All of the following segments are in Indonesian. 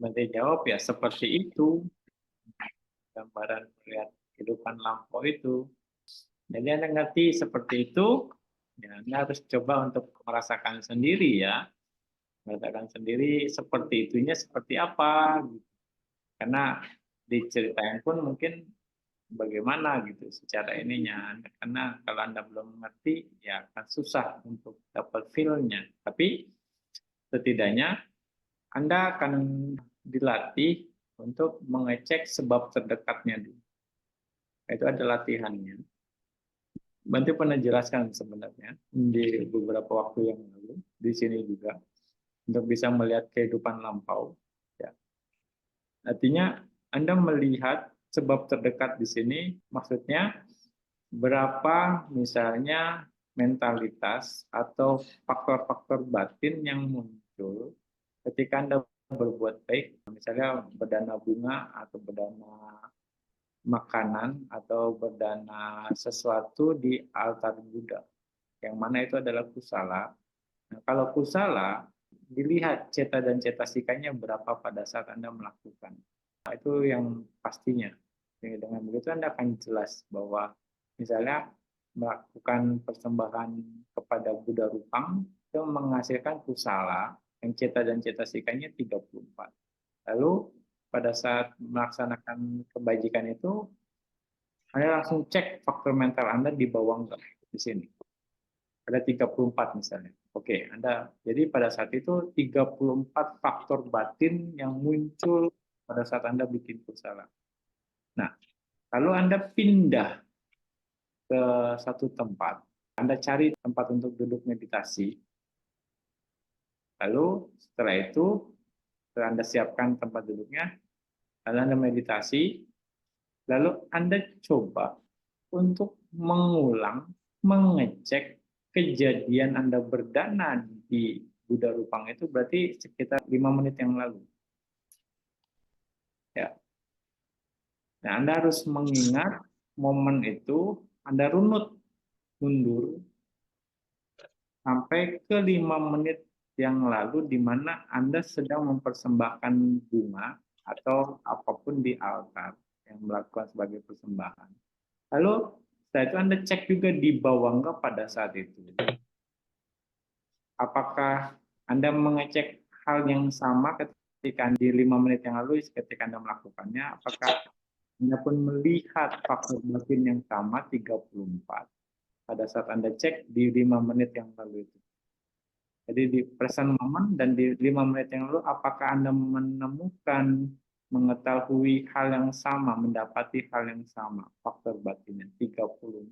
Berarti jawab ya seperti itu, gambaran melihat kehidupan lampau itu. Jadi Anda ngerti seperti itu, ya Anda harus coba untuk merasakan sendiri ya. Merasakan sendiri seperti itunya seperti apa. Gitu. Karena diceritain pun mungkin bagaimana gitu secara ininya. Karena kalau Anda belum mengerti, ya akan susah untuk dapat feel-nya. Tapi setidaknya Anda akan dilatih untuk mengecek sebab terdekatnya dulu. Itu ada latihannya. Bantu pernah jelaskan sebenarnya di beberapa waktu yang lalu, di sini juga, untuk bisa melihat kehidupan lampau. Ya. Artinya Anda melihat sebab terdekat di sini, maksudnya berapa misalnya mentalitas atau faktor-faktor batin yang muncul ketika Anda berbuat baik, misalnya berdana bunga atau berdana makanan atau berdana sesuatu di altar Buddha, yang mana itu adalah kusala. Nah, kalau kusala, dilihat ceta dan cetasikanya berapa pada saat Anda melakukan. Nah, itu yang pastinya. Jadi dengan begitu Anda akan jelas bahwa misalnya melakukan persembahan kepada Buddha Rupang itu menghasilkan kusala yang ceta dan cetasikanya 34. Lalu pada saat melaksanakan kebajikan itu, Anda langsung cek faktor mental Anda di bawah enggak di sini. Ada 34 misalnya. Oke, Anda jadi pada saat itu 34 faktor batin yang muncul pada saat Anda bikin kusala. Nah, kalau Anda pindah ke satu tempat, Anda cari tempat untuk duduk meditasi. Lalu setelah itu, setelah Anda siapkan tempat duduknya, lalu Anda meditasi, lalu Anda coba untuk mengulang, mengecek kejadian Anda berdana di Buddha Rupang itu berarti sekitar 5 menit yang lalu. Ya. Nah, Anda harus mengingat momen itu, Anda runut mundur sampai ke 5 menit yang lalu di mana Anda sedang mempersembahkan bunga atau apapun di altar yang melakukan sebagai persembahan. Lalu setelah itu Anda cek juga di bawah enggak pada saat itu. Apakah Anda mengecek hal yang sama ketika di 5 menit yang lalu ketika Anda melakukannya? Apakah Anda pun melihat faktor batin yang sama 34 pada saat Anda cek di 5 menit yang lalu itu? Jadi di present moment dan di 5 menit yang lalu, apakah Anda menemukan, mengetahui hal yang sama, mendapati hal yang sama, faktor batinnya 34.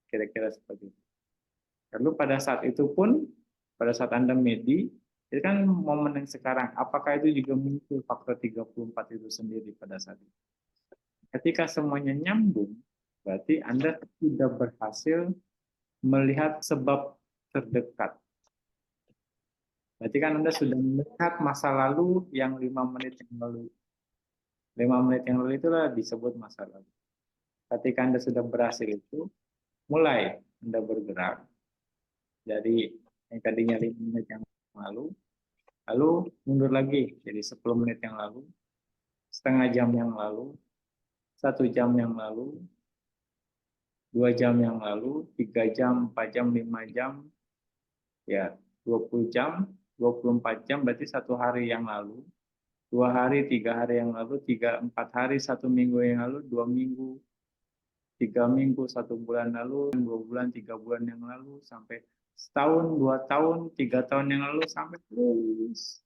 Kira-kira seperti itu. Lalu pada saat itu pun, pada saat Anda medi, itu kan momen yang sekarang, apakah itu juga muncul faktor 34 itu sendiri pada saat itu? Ketika semuanya nyambung, berarti Anda tidak berhasil melihat sebab terdekat. Berarti kan Anda sudah melihat masa lalu yang 5 menit yang lalu. 5 menit yang lalu itulah disebut masa lalu. Ketika Anda sudah berhasil itu, mulai Anda bergerak dari yang tadinya 5 menit yang lalu, lalu mundur lagi jadi 10 menit yang lalu, setengah jam yang lalu, 1 jam yang lalu, 2 jam yang lalu, 3 jam, 4 jam, 5 jam, ya 20 jam, 24 jam berarti 1 hari yang lalu, 2 hari, 3 hari yang lalu, 4 hari, 1 minggu yang lalu, 2 minggu, 3 minggu, 1 bulan lalu, 2 bulan, 3 bulan yang lalu, sampai setahun, 2 tahun, 3 tahun yang lalu, sampai terus.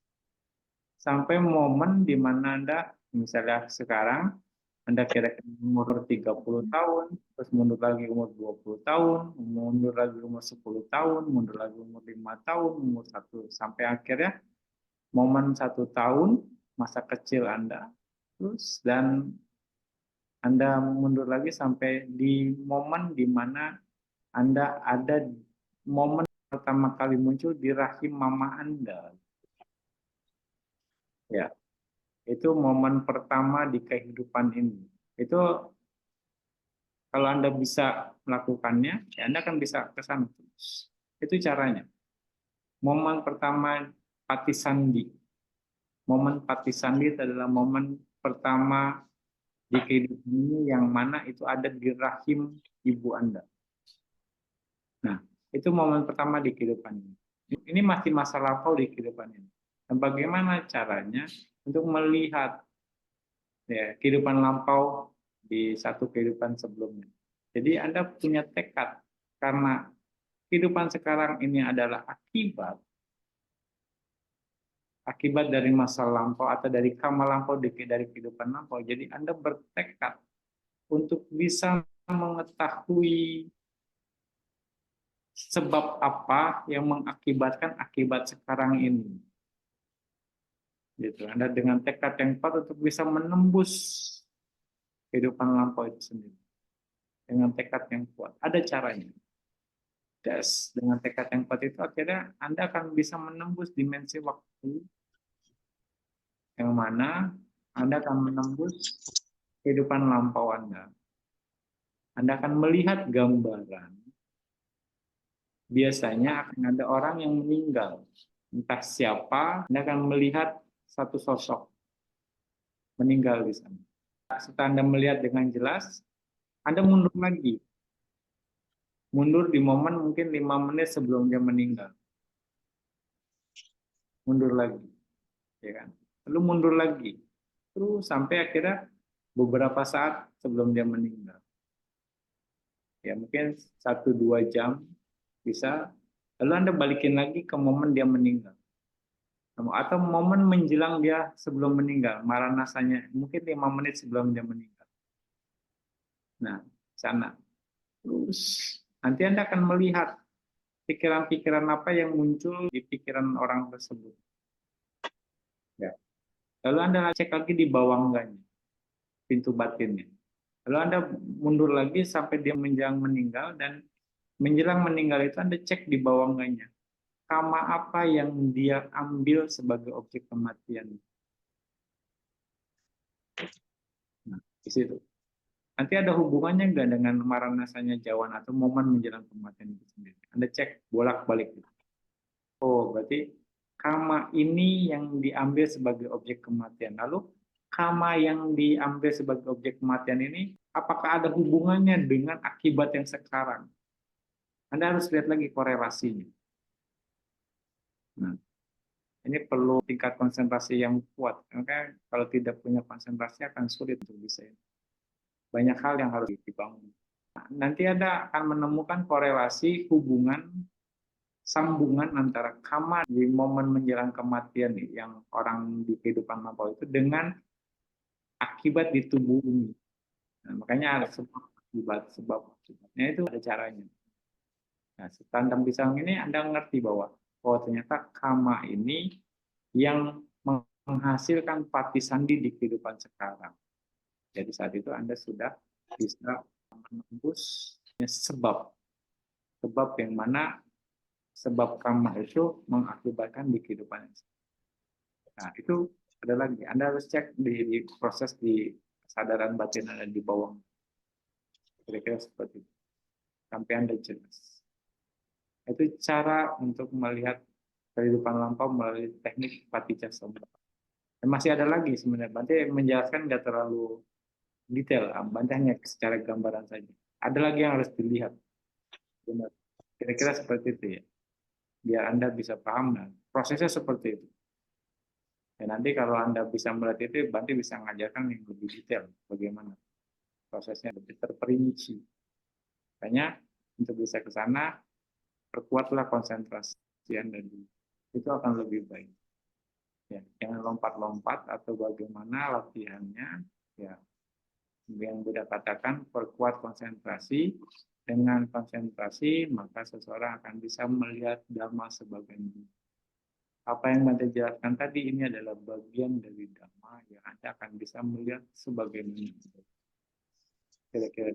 Sampai momen di mana Anda, misalnya sekarang, Anda kira-kira umur 30 tahun, terus mundur lagi umur 20 tahun, mundur lagi umur 10 tahun, mundur lagi umur 5 tahun, umur 1, sampai akhirnya momen 1 tahun, masa kecil Anda, terus dan Anda mundur lagi sampai di momen di mana Anda ada momen pertama kali muncul di rahim mama Anda. Ya, itu momen pertama di kehidupan ini. Itu kalau Anda bisa melakukannya, ya Anda akan bisa ke sana terus. Itu caranya. Momen pertama Pati Sandi. Momen Patisandi itu adalah momen pertama di kehidupan ini yang mana itu ada di rahim ibu Anda. Nah, itu momen pertama di kehidupan ini. Ini masih masa lampau di kehidupan ini. Dan bagaimana caranya untuk melihat ya, kehidupan lampau di satu kehidupan sebelumnya. Jadi Anda punya tekad karena kehidupan sekarang ini adalah akibat dari masa lampau atau dari karma lampau dari kehidupan lampau. Jadi Anda bertekad untuk bisa mengetahui sebab apa yang mengakibatkan akibat sekarang ini. Gitu. Anda dengan tekad yang kuat untuk bisa menembus kehidupan lampau itu sendiri. Dengan tekad yang kuat. Ada caranya. Dengan tekad yang kuat itu akhirnya Anda akan bisa menembus dimensi waktu yang mana Anda akan menembus kehidupan lampau Anda. Anda akan melihat gambaran. Biasanya akan ada orang yang meninggal. Entah siapa, Anda akan melihat satu sosok meninggal di sana. Setelah Anda melihat dengan jelas, Anda mundur lagi. Mundur di momen mungkin 5 menit sebelum dia meninggal. Mundur lagi. Ya kan? Lalu mundur lagi. Terus sampai akhirnya beberapa saat sebelum dia meninggal. Ya mungkin 1-2 jam bisa. Lalu Anda balikin lagi ke momen dia meninggal. Atau momen menjelang dia sebelum meninggal, maranasanya mungkin 5 menit sebelum dia meninggal. Nah, sana. Terus nanti Anda akan melihat pikiran-pikiran apa yang muncul di pikiran orang tersebut. Ya. Lalu Anda cek lagi di bawah enggaknya, pintu batinnya. Lalu Anda mundur lagi sampai dia menjelang meninggal, dan menjelang meninggal itu Anda cek di bawah enggaknya. Karma apa yang dia ambil sebagai objek kematian. Nah, di situ. Nanti ada hubungannya nggak dengan maranasanya Jawan atau momen menjelang kematian itu sendiri. Anda cek bolak-balik. Oh, berarti karma ini yang diambil sebagai objek kematian. Lalu karma yang diambil sebagai objek kematian ini, apakah ada hubungannya dengan akibat yang sekarang? Anda harus lihat lagi korelasinya. Nah, ini perlu tingkat konsentrasi yang kuat. Karena kalau tidak punya konsentrasi akan sulit untuk bisa. Banyak hal yang harus dibangun. Nah, nanti Anda akan menemukan korelasi hubungan sambungan antara karma di momen menjelang kematian yang orang di kehidupan lampau itu dengan akibat di tubuh ini. Nah, makanya ada sebab akibatnya itu ada caranya. Nah, setandang pisang ini Anda ngerti bahwa ternyata karma ini yang menghasilkan patisandi di kehidupan sekarang. Jadi saat itu Anda sudah bisa menembus sebab yang mana sebab karma itu mengakibatkan di kehidupan. Nah, itu ada lagi. Anda harus cek di proses di kesadaran batin Anda di bawah. Kira-kira seperti itu. Sampai Anda jelas. Itu cara untuk melihat kehidupan lampau melalui teknik Paticasompa. Dan masih ada lagi sebenarnya. Bante menjelaskan nggak terlalu detail. Bante hanya secara gambaran saja. Ada lagi yang harus dilihat. Kira-kira seperti itu ya. Biar Anda bisa paham. Nah, prosesnya seperti itu. Dan nanti kalau Anda bisa melihat itu, Bante bisa mengajarkan yang lebih detail bagaimana prosesnya lebih terperinci. Makanya untuk bisa ke sana, perkuatlah konsentrasi Anda dulu. Itu akan lebih baik. Ya, jangan lompat-lompat atau bagaimana latihannya. Ya, yang Buddha katakan perkuat konsentrasi. Dengan konsentrasi maka seseorang akan bisa melihat dhamma sebagai ini. Apa yang Anda jelaskan tadi ini adalah bagian dari dhamma yang Anda akan bisa melihat sebagai ini. Kira-kira